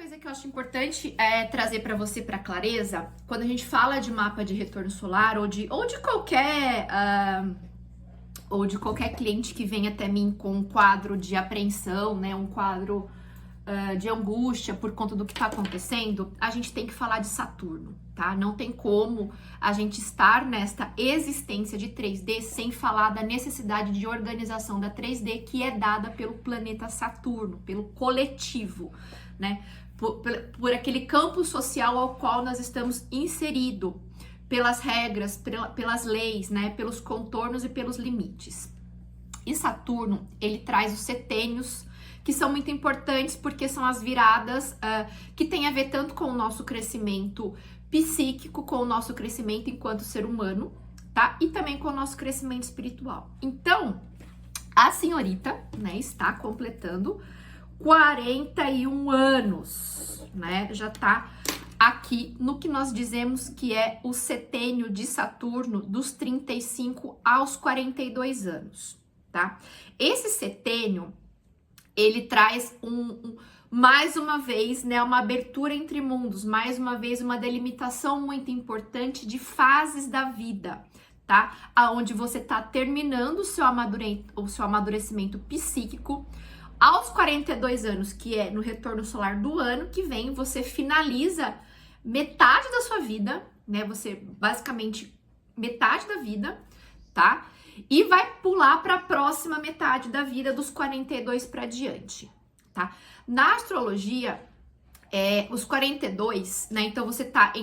coisa que eu acho importante trazer para você para clareza, quando a gente fala de mapa de retorno solar ou de qualquer cliente que vem até mim com um quadro de apreensão, né, um quadro de angústia por conta do que está acontecendo, a gente tem que falar de Saturno, tá? Não tem como a gente estar nesta existência de 3D sem falar da necessidade de organização da 3D que é dada pelo planeta Saturno, pelo coletivo, né? Por aquele campo social ao qual nós estamos inseridos, pelas regras, pelas leis, né? Pelos contornos e pelos limites. E Saturno, ele traz os setênios, que são muito importantes porque são as viradas que tem a ver tanto com o nosso crescimento psíquico, com o nosso crescimento enquanto ser humano, tá? E também com o nosso crescimento espiritual. Então, a senhorita, né, está completando 41 anos, né? Já tá aqui no que nós dizemos que é o setênio de Saturno dos 35 aos 42 anos, tá? Esse setênio, ele traz mais uma vez, né, uma abertura entre mundos, mais uma vez uma delimitação muito importante de fases da vida, tá? Aonde você tá terminando o seu amadurecimento psíquico aos 42 anos, que é no retorno solar do ano que vem, você finaliza metade da sua vida, né? Você basicamente metade da vida, tá? E vai pular para a próxima metade da vida dos 42 para diante, tá? Na astrologia, os 42, né? Então você tá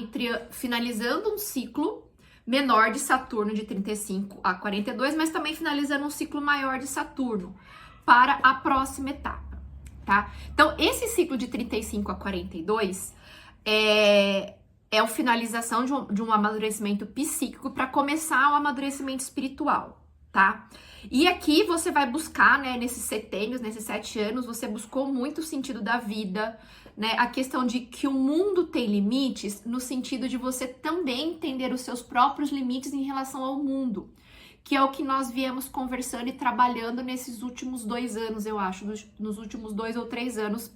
finalizando um ciclo menor de Saturno de 35 a 42, mas também finalizando um ciclo maior de Saturno para a próxima etapa, tá? Então esse ciclo de 35 a 42 é a finalização de um amadurecimento psíquico para começar o amadurecimento espiritual, tá? E aqui você vai buscar, né, nesses setênios, nesses 7 anos, você buscou muito o sentido da vida, né? A questão de que o mundo tem limites, no sentido de você também entender os seus próprios limites em relação ao mundo, que é o que nós viemos conversando e trabalhando nesses últimos 2 anos, eu acho, nos últimos 2 ou 3 anos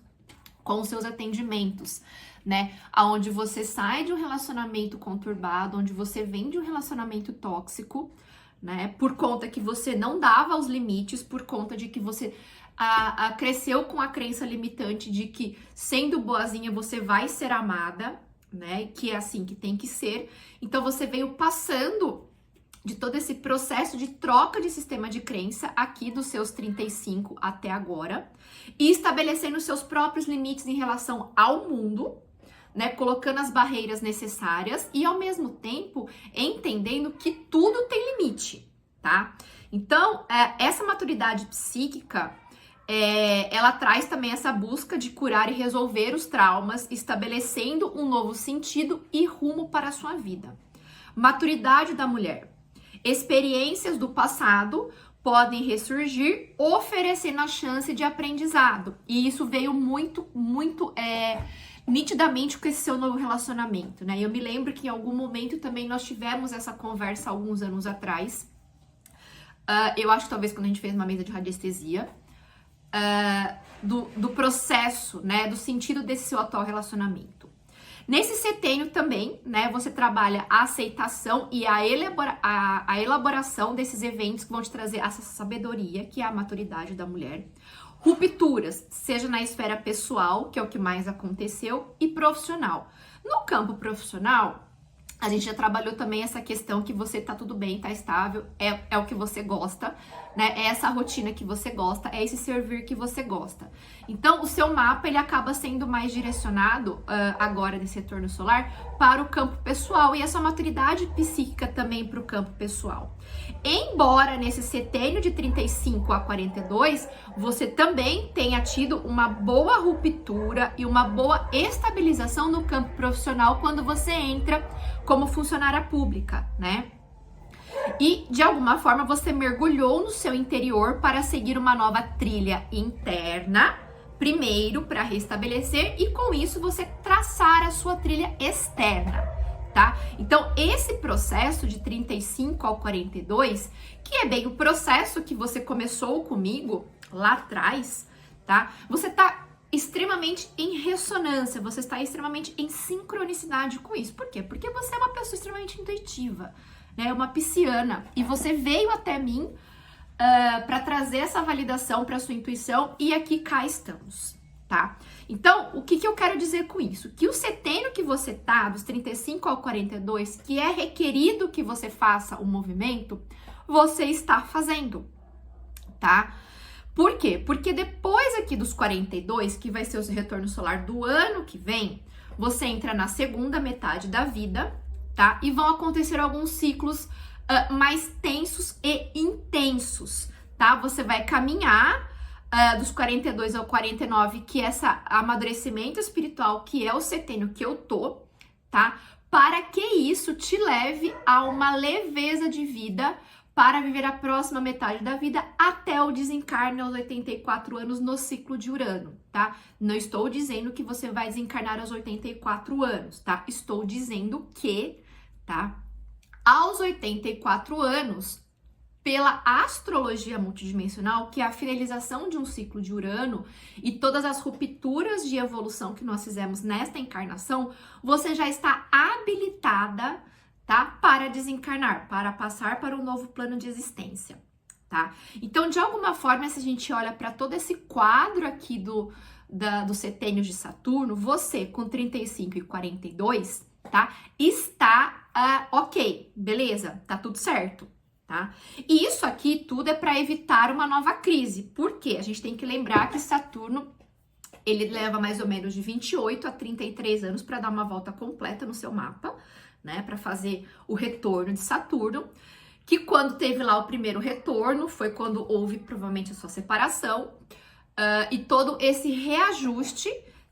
com os seus atendimentos, né? Aonde você sai de um relacionamento conturbado, onde você vem de um relacionamento tóxico, né? Por conta que você não dava os limites, por conta de que você cresceu com a crença limitante de que sendo boazinha você vai ser amada, né? Que é assim que tem que ser. Então você veio passando de todo esse processo de troca de sistema de crença aqui dos seus 35 até agora e estabelecendo seus próprios limites em relação ao mundo, né, colocando as barreiras necessárias e ao mesmo tempo entendendo que tudo tem limite, tá? Então, essa maturidade psíquica, ela traz também essa busca de curar e resolver os traumas, estabelecendo um novo sentido e rumo para a sua vida. Maturidade da mulher. Experiências do passado podem ressurgir, oferecendo a chance de aprendizado. E isso veio muito nitidamente com esse seu novo relacionamento, né? Eu me lembro que em algum momento também nós tivemos essa conversa alguns anos atrás. Eu acho que talvez quando a gente fez uma mesa de radiestesia, do processo, né? Do sentido desse seu atual relacionamento. Nesse setênio também, né, você trabalha a aceitação e a elaboração desses eventos que vão te trazer essa sabedoria, que é a maturidade da mulher. Rupturas, seja na esfera pessoal, que é o que mais aconteceu, e profissional. No campo profissional, a gente já trabalhou também essa questão que você tá tudo bem, tá estável, é o que você gosta, né? É essa rotina que você gosta, é esse servir que você gosta. Então, o seu mapa, ele acaba sendo mais direcionado, agora nesse retorno solar, para o campo pessoal e essa maturidade psíquica também para o campo pessoal. Embora nesse setênio de 35 a 42, você também tenha tido uma boa ruptura e uma boa estabilização no campo profissional quando você entra como funcionária pública, né? E, de alguma forma, você mergulhou no seu interior para seguir uma nova trilha interna, primeiro para restabelecer e, com isso, você traçar a sua trilha externa, tá? Então, esse processo de 35 ao 42, que é bem o processo que você começou comigo lá atrás, tá? Você tá extremamente em ressonância, você está extremamente em sincronicidade com isso. Por quê? Porque você é uma pessoa extremamente intuitiva, né? Uma pisciana, e você veio até mim para trazer essa validação para sua intuição, e aqui cá estamos, tá? Então, o que eu quero dizer com isso? Que o setênio que você tá, dos 35 ao 42, que é requerido que você faça o movimento, você está fazendo, tá? Por quê? Porque depois aqui dos 42, que vai ser o seu retorno solar do ano que vem, você entra na segunda metade da vida, tá? E vão acontecer alguns ciclos mais tensos e intensos, tá? Você vai caminhar dos 42 ao 49, que é esse amadurecimento espiritual, que é o setênio que eu tô, tá? Para que isso te leve a uma leveza de vida para viver a próxima metade da vida até o desencarne aos 84 anos no ciclo de Urano, tá? Não estou dizendo que você vai desencarnar aos 84 anos, tá? Estou dizendo que, tá? Aos 84 anos, pela astrologia multidimensional, que é a finalização de um ciclo de Urano e todas as rupturas de evolução que nós fizemos nesta encarnação, você já está habilitada, tá? Para desencarnar, para passar para um novo plano de existência, tá? Então, de alguma forma, se a gente olha para todo esse quadro aqui do setênio de Saturno, você com 35 e 42, tá? Está ok, beleza, tá tudo certo, tá? E isso aqui tudo é para evitar uma nova crise. Por quê? A gente tem que lembrar que Saturno, ele leva mais ou menos de 28 a 33 anos para dar uma volta completa no seu mapa, né? Para fazer o retorno de Saturno, que quando teve lá o primeiro retorno, foi quando houve provavelmente a sua separação, e todo esse reajuste,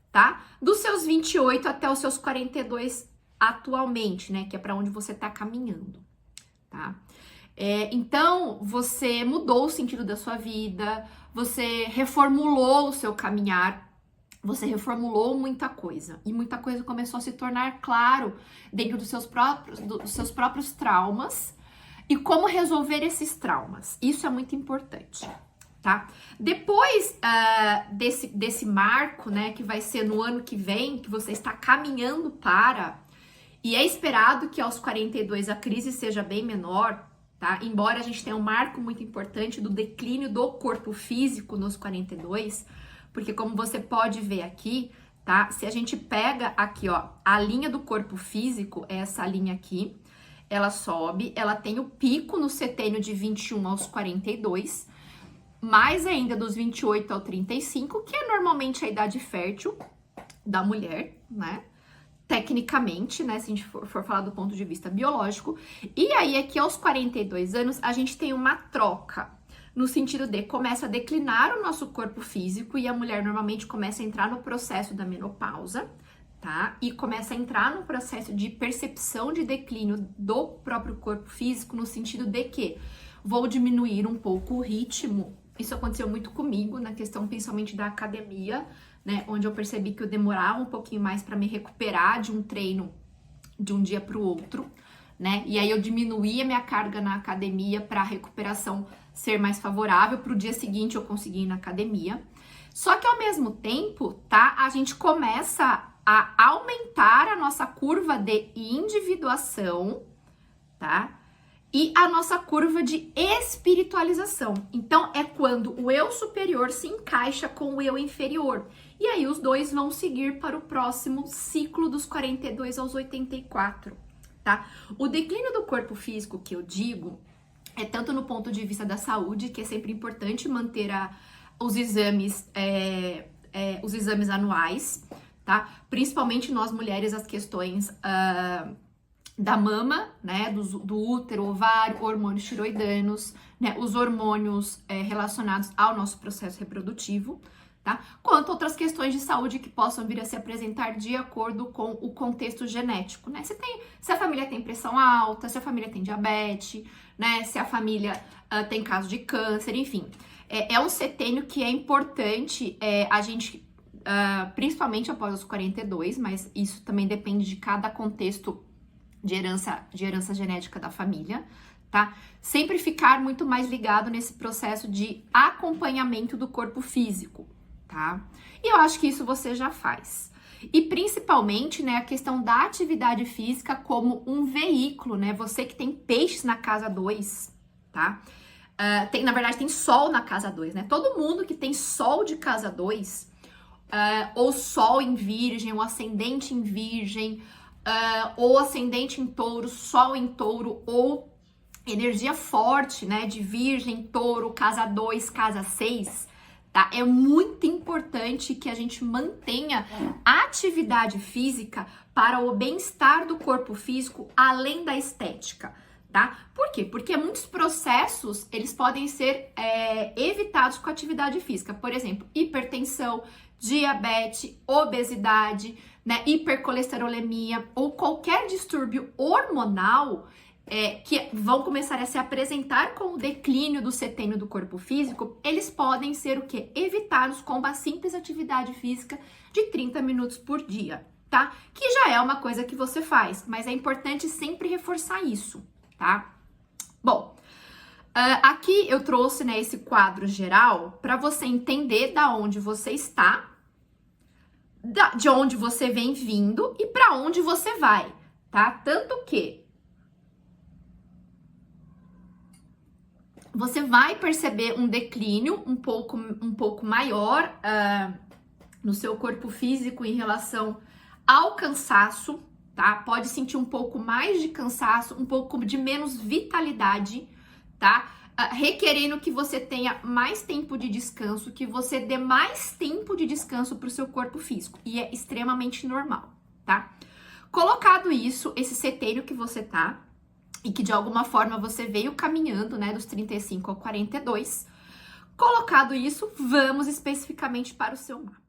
tá? Dos seus 28 até os seus 42 atualmente, né? Que é para onde você tá caminhando, tá? Então, você mudou o sentido da sua vida, você reformulou o seu caminhar, você reformulou muita coisa. E muita coisa começou a se tornar claro dentro dos seus próprios traumas e como resolver esses traumas. Isso é muito importante, tá? Depois desse marco, né, que vai ser no ano que vem, que você está caminhando para... E é esperado que aos 42 a crise seja bem menor, tá? Embora a gente tenha um marco muito importante do declínio do corpo físico nos 42, porque como você pode ver aqui, tá? Se a gente pega aqui, ó, a linha do corpo físico, essa linha aqui, ela sobe, ela tem o pico no setênio de 21 aos 42, mais ainda dos 28 ao 35, que é normalmente a idade fértil da mulher, né? Tecnicamente, né, se a gente for falar do ponto de vista biológico. E aí, aqui aos 42 anos, a gente tem uma troca, no sentido de começa a declinar o nosso corpo físico e a mulher normalmente começa a entrar no processo da menopausa, tá? E começa a entrar no processo de percepção de declínio do próprio corpo físico, no sentido de que vou diminuir um pouco o ritmo. Isso aconteceu muito comigo, na questão principalmente da academia, né, onde eu percebi que eu demorava um pouquinho mais para me recuperar de um treino de um dia para o outro, né? E aí eu diminuía minha carga na academia para a recuperação ser mais favorável, para o dia seguinte eu conseguir ir na academia. Só que ao mesmo tempo, tá? A gente começa a aumentar a nossa curva de individuação, tá? E a nossa curva de espiritualização. Então, é quando o eu superior se encaixa com o eu inferior. E aí, os dois vão seguir para o próximo ciclo dos 42 aos 84, tá? O declínio do corpo físico que eu digo é tanto no ponto de vista da saúde, que é sempre importante manter os exames anuais, tá? Principalmente nós mulheres, as questões... da mama, né, do útero, ovário, hormônios tiroidanos, né, os hormônios relacionados ao nosso processo reprodutivo, tá? Quanto outras questões de saúde que possam vir a se apresentar de acordo com o contexto genético, né? Se a família tem pressão alta, se a família tem diabetes, né, se a família tem caso de câncer, enfim. É um setênio que é importante a gente, principalmente após os 42, mas isso também depende de cada contexto de herança genética da família, tá? Sempre ficar muito mais ligado nesse processo de acompanhamento do corpo físico, tá? E eu acho que isso você já faz. E principalmente, né, a questão da atividade física como um veículo, né? Você que tem peixes na casa 2, tá? Na verdade, tem sol na casa 2, né? Todo mundo que tem sol de casa 2, ou sol em virgem, ou ascendente em virgem, ou ascendente em touro, sol em touro, ou energia forte, né, de virgem, touro, casa 2, casa 6, tá? É muito importante que a gente mantenha a atividade física para o bem-estar do corpo físico, além da estética, tá? Por quê? Porque muitos processos, eles podem ser evitados com a atividade física. Por exemplo, hipertensão, diabetes, obesidade, né, hipercolesterolemia ou qualquer distúrbio hormonal que vão começar a se apresentar com o declínio do setênio do corpo físico, eles podem ser o quê? Evitados com uma simples atividade física de 30 minutos por dia, tá? Que já é uma coisa que você faz, mas é importante sempre reforçar isso, tá? Bom, aqui eu trouxe, né, esse quadro geral para você entender da onde você está, de onde você vem vindo e para onde você vai, tá? Tanto que você vai perceber um declínio um pouco maior no seu corpo físico em relação ao cansaço, tá? Pode sentir um pouco mais de cansaço, um pouco de menos vitalidade, tá? Requerendo que você tenha mais tempo de descanso, que você dê mais tempo de descanso para o seu corpo físico. E é extremamente normal, tá? Colocado isso, esse setênio que você tá, e que de alguma forma você veio caminhando, né, dos 35 ao 42, colocado isso, vamos especificamente para o seu mapa.